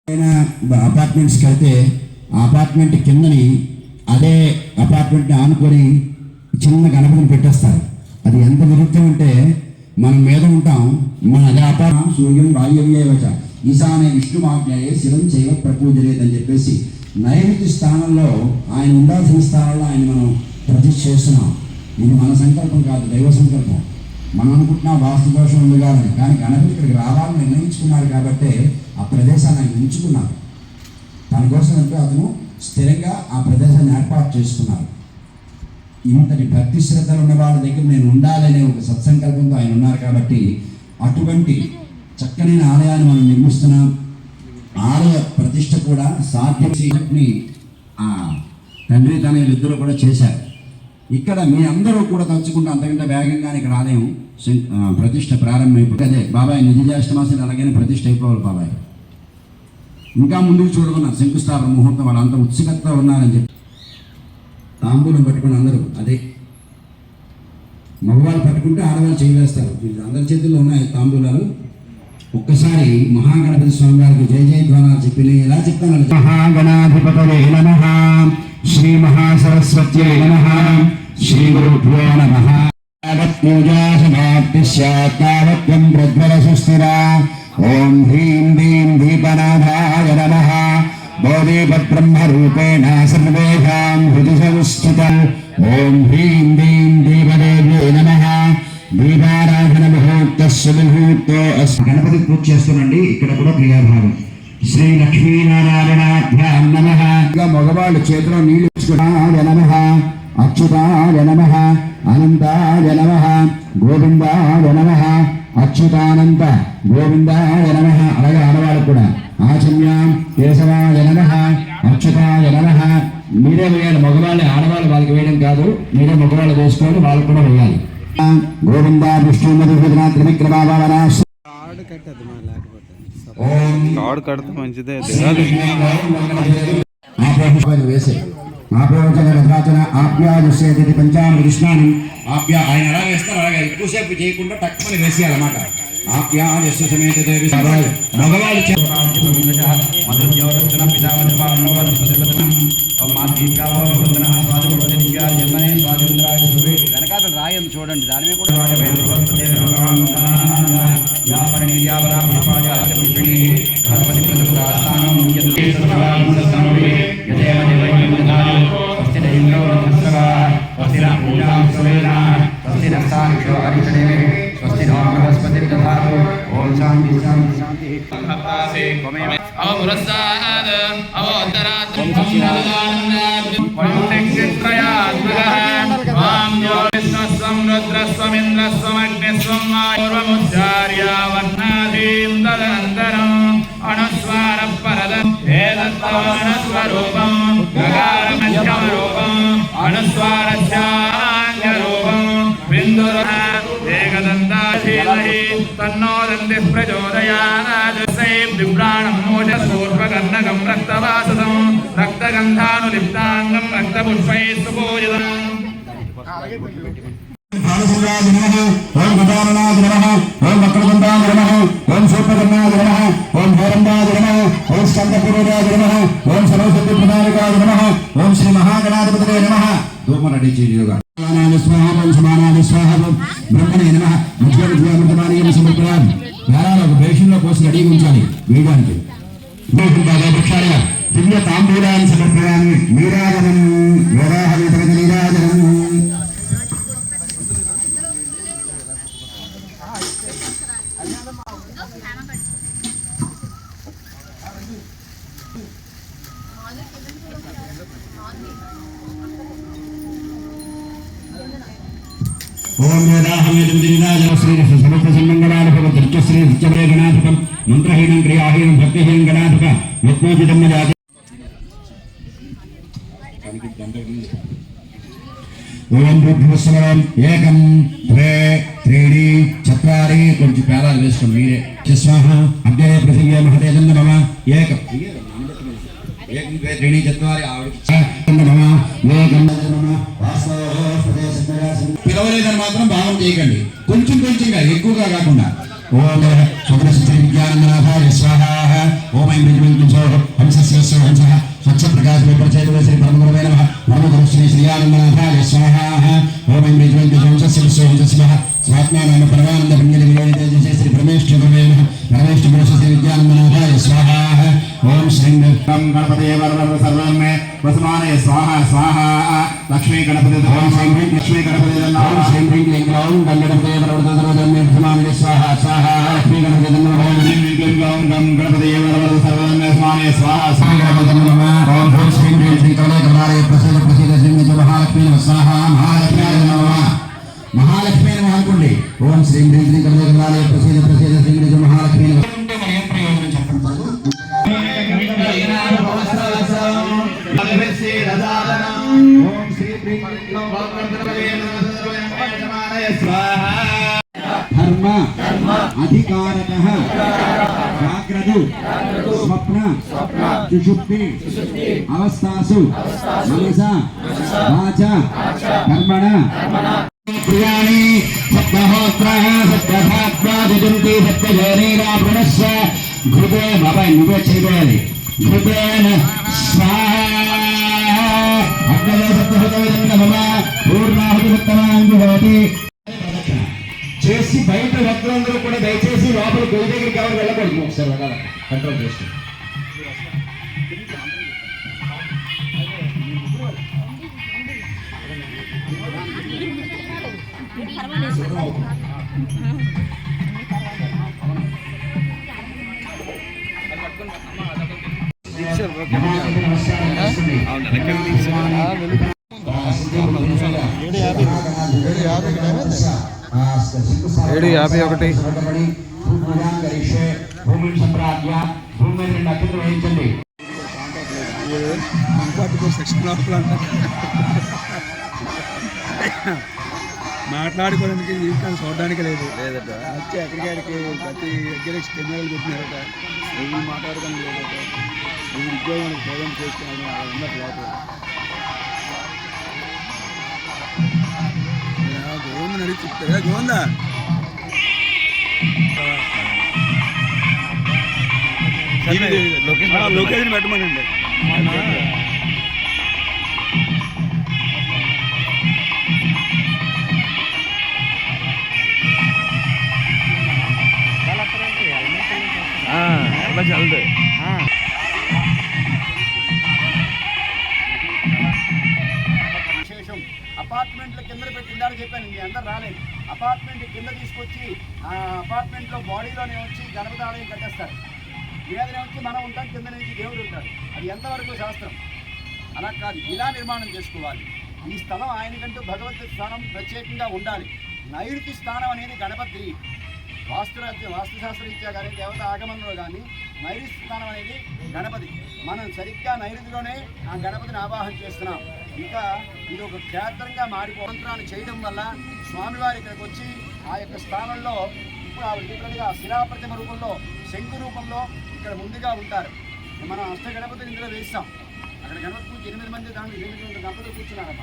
అపార్ట్మెంట్స్కి వెళ్తే ఆ అపార్ట్మెంట్ కిందని అదే అపార్ట్మెంట్ని ఆనుకొని చిన్న గణపతిని పెట్టేస్తారు. అది ఎంత విరుద్ధం అంటే మనం మీద ఉంటాం, మన అదే అపార్ట్మెంట్ సూర్యం వాయువ్యేవచ ఈశాన్య విష్ణుమాజ్ఞయే శివం చైవ ప్రపూజలేదని అని చెప్పేసి నైరుతి స్థానంలో ఆయన ఉండాల్సిన స్థానంలో ఆయన మనం ప్రతిష్ఠ చేస్తున్నాం. ఇది మన సంకల్పం కాదు, దైవ సంకల్పం. మనం అనుకుంటున్నా వాస్తు దోషం ఉంది కాదని, కానీ గణపతి ఇక్కడికి రావాలని నిర్ణయించుకున్నారు కాబట్టి ఆ ప్రదేశాన్ని ఆయన ఉంచుకున్నారు. తన కోసం అంటే అతను స్థిరంగా ఆ ప్రదేశాన్ని ఏర్పాటు చేసుకున్నారు. ఇంతటి భక్తి శ్రద్ధలు ఉన్న వాళ్ళ దగ్గర నేను ఉండాలనే ఒక సత్సంకల్పంతో ఆయన ఉన్నారు కాబట్టి అటువంటి చక్కని ఆలయాన్ని మనం నిర్మిస్తున్నాం. ఆలయ ప్రతిష్ట కూడా సాధ్యని ఆ తండ్రి తనయులు ఇద్దరు కూడా చేశారు. ఇక్కడ మీ అందరూ కూడా తలుచుకుంటూ అంతకంటే వేగంగానే ఇక్కడ ఆలయం ప్రతిష్ట ప్రారంభమైపోయింది. అదే బాబాయ్ నిజ జ్యేష్ఠమాసం అలాగే ప్రతిష్ట అయిపోవాలి బాబాయ్. ఇంకా ముందుకు చూడకున్నారు శంకుస్థాపన ముహూర్తం, వాళ్ళు అంత ఉత్సుకతతో ఉన్నారని చెప్పి తాంబూలం పట్టుకుని అందరూ అదే మగవాళ్ళు పట్టుకుంటే ఆడవాళ్ళు చేయవేస్తారు. అందరి చేతుల్లో ఉన్నాయి తాంబూలాలు. ఒక్కసారి మహాగణపతి స్వామి గారికి జయ జయధ్వానాలు చెప్పి ఎలా చెప్తాను. మహాగణాధిపతయే నమః, శ్రీ మహాసరస్వత్యై నమః, శ్రీ గురుభ్యో నమః. పూజా సమాప్తి స్యాత్ తావత్వం ప్రజ్వలసుస్థిరా. ఓం హ్రీం దీం దీపనాథాయ నమః. బోధిపద్బ్రహ్మరూపేణ సర్వేషాం హృది సంస్థితం. ఓం హ్రీం దీం దీపదేవ్యై నమః. దీపారాధన ముహూర్తస్సు ముహూర్తో గణపతి పూజ చేస్తున్నాండి. ఇక్కడ కూడా క్రియాభాగం. శ్రీ లక్ష్మీనారాయణాభ్యాం నమః. మగవాళ్ళు చేతిలో నీళ్లు ఇచ్చుకున్నాయ నమః, అచ్యుతాయ నమః, అనంతాయ నమః, గోవిందాయ నమః, అచ్యుతానంత గోవిందాయ నమః. అలాగే ఆడవాళ్ళు కూడా ఆచమ్యాం కేశవాయ నమః, అచ్యుతాయ నమః. మీరే వేయాలి, మగవాళ్ళు ఆడవాళ్ళు వాళ్ళకి వేయడం కాదు, మీరే మగవాళ్ళు వేసుకోవాలి, వాళ్ళు కూడా వేయాలి. గోవిందా విష్ణుమతి త్రివిక్రమావనా మంచిదే వేసే ఆప్యాచన ఆప్యాదుసేది పంచామృష్ణాన్ని ఆప్యా ఆయన ఎలా వేస్తారు అలాగే ఎక్కువసేపు చేయకుండా తక్కువని వేసేయాలన్నమాట. ఆప్యాయస్సు సమేత దేవి మగవాళ్ళు వెనకాల రాయని చూడండి, దాని మీద కూడా రక్తగంధానులిప్తాంగం రక్తపుష్పైః సుపూజితం. ఓం గజాననాయ నమః, ఓం వక్రతుండాయ నమః, ఓం సూర్పకర్ణాయ నమః, ఓం భైరంబాయ నమః, ఓం స్కందపూర్వజాయ నమః, ఓం సరస్వతి ప్రధానికాయ నమః, ఓం శ్రీ మహాగణాధిపతయే నమః. ధూపం రెడీ చేయుగా. సమానాన్ని స్వాహం బ్రహ్మణే నమః. ముఖ్యమృతమానీయం సమర్పయామి. ధారాలు ఒక బేషన్లో పోసి రెడీగా ఉంచాలి వేయడానికి. వృక్షాలుగా దివ్య తాంబూలాన్ని సమర్పయామి. నీరాజనం వేదాహ నీరాజనం. ఓం వేదాహమేదం శ్రీ సమస్త సన్మంగళాధిప దృశ్యశ్రీ నిత్యమే గణాధిపం మంత్రహీనం క్రియాహీనం భక్తిహీనం గణాధిప యజ్ఞోజితం జాతి. ఓం భూభువస్వరం ఏకం ద్వే త్రీణి చత్వారి. కొంచెం పేరాలు వేసుకోండి మీరే. స్వాహ అగ్నే పృథివే మహదేజం నమ. ఏకం ఏకం ద్వే త్రీణి చత్వారి. పిలవలేదని మాత్రం భావం చేయకండి, కొంచెం కొంచెంగా ఎక్కువగా కాకుండా. ఓం సుగ్రశ్రీ విజ్ఞానందనాథాయ స్వాహా. ఓం ఐం రిజ్వంతో హంసస్య హంసః స్వచ్ఛ ప్రకాశ విప్రచేత శ్రీ పరమగురవే నమః. పరమగురు శ్రీ శ్రీయానందనాథాయ స్వాహా. ఓం ఐం రిజ్వంతో హంసస్య హంసస్య స్వాత్మానామ పరమానంద పుణ్యలి విజయ శ్రీ పరమేశ్వర గురవే నమః. పరమేశ్వర గురు శ్రీ విజ్ఞానందనాథాయ స్వాహా. ఓం శ్రీ గణపతే వరద సర్వం మే వసమానయ స్వాహా స్వాహా. లక్ష్మీ గణపతి ఓం శ్రీ లక్ష్మీ గణపతి ఓం శ్రీ లింగం గణపతే వరద సర్వం మే వసమానయ స్వాహా స్వాహా. లక్ష్మీ గణపతి ఓం శ్రీ లింగం గణపతే వరద సర్వం మే వసమానయ స్వాహా స్వాహా. ఓం శ్రీ శ్రీ కమలాలయ ప్రసన్న ప్రసిద్ధ శ్రీ మహాలక్ష్మీ స్వాహా. మహాలక్ష్మీ నమః. మహాలక్ష్మీ నమః అనుకోండి. ఓం శ్రీ శ్రీ కమలాలయ ప్రసిద్ధ ప్రసిద్ధ శ్రీ మహాలక్ష్మీ నమః. ప్రయోజనం చెప్పండి. ధర్మ అధికారక జాగ్రత్త స్వప్న సుషుప్తి అవస్థాసు మనస వాచ కర్మణ ప్రియాణి సప్తహోత్రః సప్తధాత్వాదిజంతి సప్తజనీరా ప్రణశ్య ఘృతే బాబాయ్ నువ్వే చేయబోయాలి. ఘృతేన స్వాహా. అగ్నయ సప్తహోత్రవిదం మమ పూర్ణాహుతి ఉత్తమాంగి భవతి. చేసి బయట భక్తులందరూ కూడా దయచేసి లోపల గొయ్యి దగ్గరికి ఎవరు వెళ్ళకూడదు. ఒకసారి వెళ్ళాలి కంట్రోల్ చేస్తూ. ఏడు యాభై ఒకటి భూమి సంప్రాజ్య భూమి మీద 2 అక్షంతలు వేయించండి. మాట్లాడుకోవడానికి జీవితాన్ని చూడడానికి లేదు లేదట. వచ్చి ఎక్కడికి ప్రతి దగ్గర కెమెరాలు పెట్టినారట. ఎవరు మాట్లాడడానికి లేదట. ఎవరు ఉద్యోగానికి ప్రయోజనం చేసుకున్నాను అలా ఉన్నట్టు లోపల గోవిందని అడిగి చెప్తారా గోవిందా లొకేషన్ పెట్టమనండి. చల్దు విశేషం అపార్ట్మెంట్ల కింద పెట్టిందని చెప్పాను. మీ అందరు రాలేదు. అపార్ట్మెంట్ కింద తీసుకొచ్చి ఆ అపార్ట్మెంట్లో బాడీలోనే వచ్చి గణపతి ఆలయం కట్టేస్తారు. మీదనే వచ్చి మనం ఉంటాం, కింద నుంచి దేవుడు ఉంటాడు. అది ఎంతవరకు శాస్త్రం? అలా కాదు, ఇలా నిర్మాణం చేసుకోవాలి. ఈ స్థలం ఆయనకంటూ భగవత్ స్థానం ప్రత్యేకంగా ఉండాలి. నైరుతి స్థానం అనేది గణపతి. వాస్తుశాస్త్రం ఇచ్చా కానీ దేవత ఆగమనంలో కానీ నైరుతి స్థానం అనేది గణపతి. మనం సరిగ్గా నైరుతిలోనే ఆ గణపతిని ఆవాహన చేస్తున్నాం. ఇంకా ఇది ఒక క్షేత్రంగా మంత్రాన్ని చేయడం వల్ల స్వామివారి ఇక్కడికి వచ్చి ఆ యొక్క స్థానంలో ఇప్పుడు ఆవిడ చెప్పినట్టుగా శిలాప్రతిమ రూపంలో శంకు రూపంలో ఇక్కడ ముందుగా ఉంటారు. మనం అష్టగణపతిని ఇందులో వేస్తాం. అక్కడ గణపతి పూజ 8 మంది దాంట్లో 8 గణపతులు కూర్చున్నారమ్మ.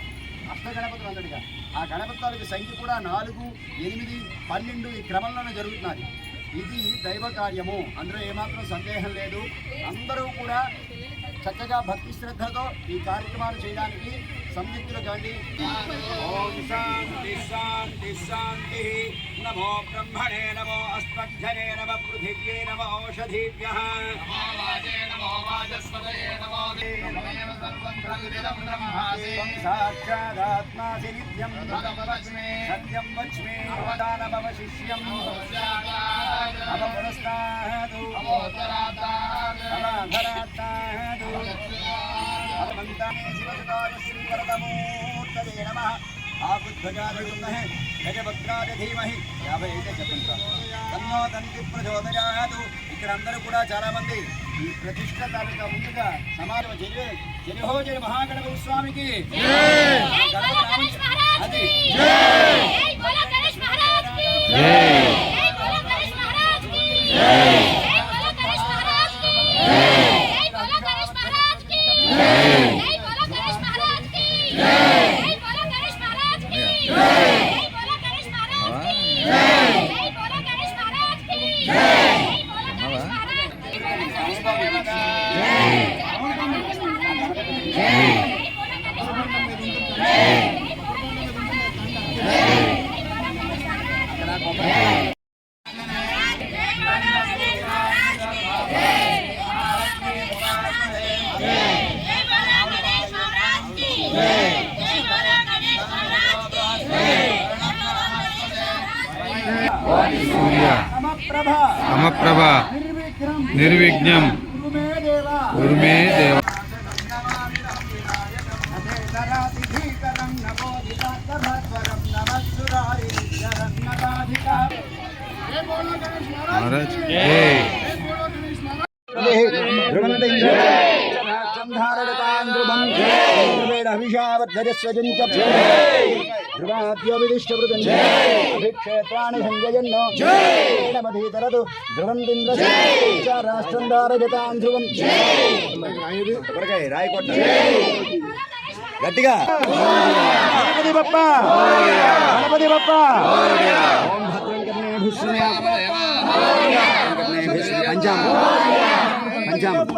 అష్టగణపతులు అందరిగా ఆ గణపతులకి సంఖ్య కూడా 4, 8, 12 ఈ క్రమంలోనే జరుగుతున్నది. ఇది దైవ కార్యము, అందులో ఏమాత్రం సందేహం లేదు. అందరూ కూడా చక్కగా భక్తి శ్రద్ధతో ఈ కార్యక్రమాలు చేయడానికి సంయుక్తులు కండి. ఓం శాంతి శాంతి శాంతి. నమో బ్రహ్మణే నమో అస్మద్ఘనే నమ పృథివ్యే నమ ఓషధీభ్యః సాక్షాదాత్మాసి నిత్యం సత్యం వచ్మే దానమవశిష్యం అవపురస్తాదు అవధరాతాదు అవమంతానే శివసుతాయ శ్రీవరదమూర్తయే నమః. ఆకుధ్వజాధిమహే గజవక్రాయ ధీమహి 50 చెప్పండి. తన్నో తంతి ప్రచోదయాతు. ఇక్కడ అందరూ కూడా చాలా మంది ఈ ప్రతిష్ట తాలూకా ముందుగా సమాజం జయహో జయ మహాగణపతి స్వామికి అది మమ ప్రభ నిర్విఘ్నం కురు మే దేవ. మహారాజ్ జై. అభిక్షేత్రాన్ని సంజయన్నో నమధీతరదు ధ్రువందింద్ర రాష్ట్రం దారజతాం ధ్రువం. రాయకొట్ట గట్టిగా గణపతి బప్ప గణపతి బప్ప. ఓం భద్రం కర్ణేభిస్సుమ్యా పంచామృతం పంచామృతం.